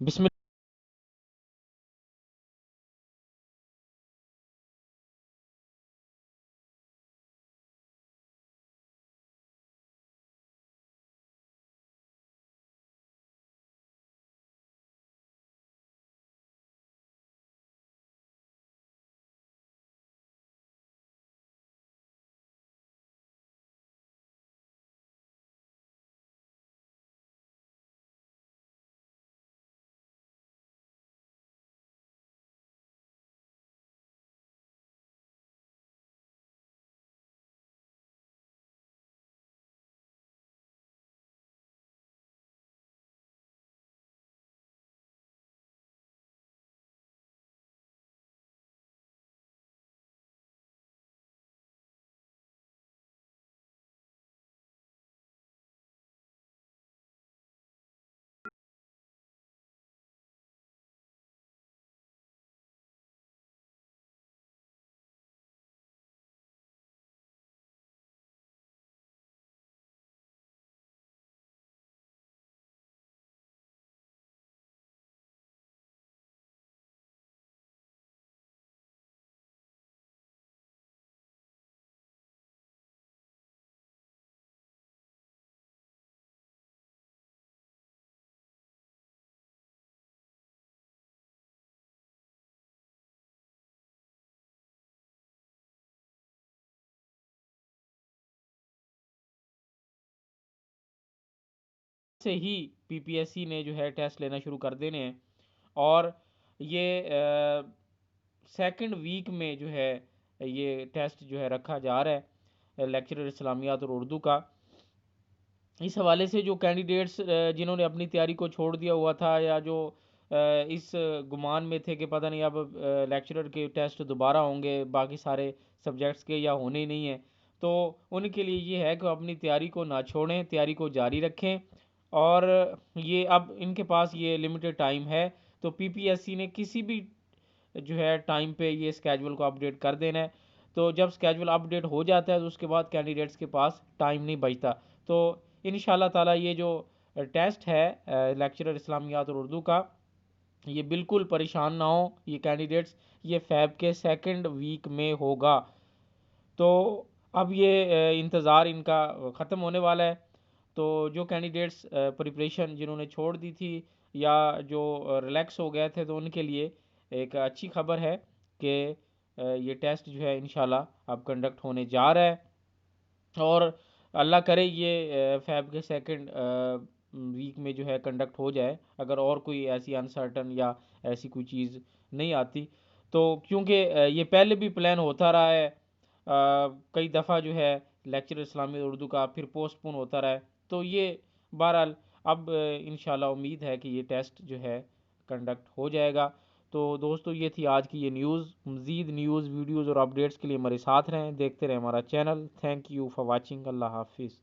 بسم سے ہی پی P S C نے جو ہے ٹیسٹ لینا شروع کر دینے ہیں، اور یہ سیکنڈ ویک میں جو ہے یہ ٹیسٹ جو ہے رکھا جا رہا ہے لیکچرر اسلامیات اور اردو کا۔ اس حوالے سے جو کینڈیڈیٹس جنہوں نے اپنی تیاری کو چھوڑ دیا ہوا تھا، یا جو اس گمان میں تھے کہ پتہ نہیں اب لیکچرر کے ٹیسٹ دوبارہ ہوں گے باقی سارے سبجیکٹس کے یا ہونے ہی نہیں ہیں، تو ان کے لیے یہ ہے کہ اپنی تیاری کو نہ چھوڑیں، تیاری کو جاری رکھیں، اور یہ اب ان کے پاس یہ لمیٹڈ ٹائم ہے، تو پی پی ایس سی نے کسی بھی جو ہے ٹائم پہ یہ اسکیجول کو اپڈیٹ کر دینا ہے۔ تو جب اسکیجول اپڈیٹ ہو جاتا ہے تو اس کے بعد کینڈیڈیٹس کے پاس ٹائم نہیں بچتا، تو ان شاء اللہ تعالیٰ یہ جو ٹیسٹ ہے لیکچرر اسلامیات اور اردو کا، یہ بالکل پریشان نہ ہوں یہ کینڈیڈیٹس، یہ فیب کے سیکنڈ ویک میں ہوگا۔ تو اب یہ انتظار ان کا ختم ہونے والا ہے، تو جو کینڈیڈیٹس پریپریشن جنہوں نے چھوڑ دی تھی یا جو ریلیکس ہو گئے تھے، تو ان کے لیے ایک اچھی خبر ہے کہ یہ ٹیسٹ جو ہے انشاءاللہ اب کنڈکٹ ہونے جا رہا ہے، اور اللہ کرے یہ فیب کے سیکنڈ ویک میں جو ہے کنڈکٹ ہو جائے، اگر اور کوئی ایسی انسرٹن یا ایسی کوئی چیز نہیں آتی تو، کیونکہ یہ پہلے بھی پلان ہوتا رہا ہے کئی دفعہ جو ہے لیکچر اسلامی اردو کا پھر پوسٹ پون ہوتا رہا ہے، تو یہ بہرحال اب انشاءاللہ امید ہے کہ یہ ٹیسٹ جو ہے کنڈکٹ ہو جائے گا۔ تو دوستو یہ تھی آج کی یہ نیوز، مزید نیوز ویڈیوز اور اپڈیٹس کے لیے ہمارے ساتھ رہیں، دیکھتے رہیں ہمارا channel. Thank you for watching, اللہ حافظ۔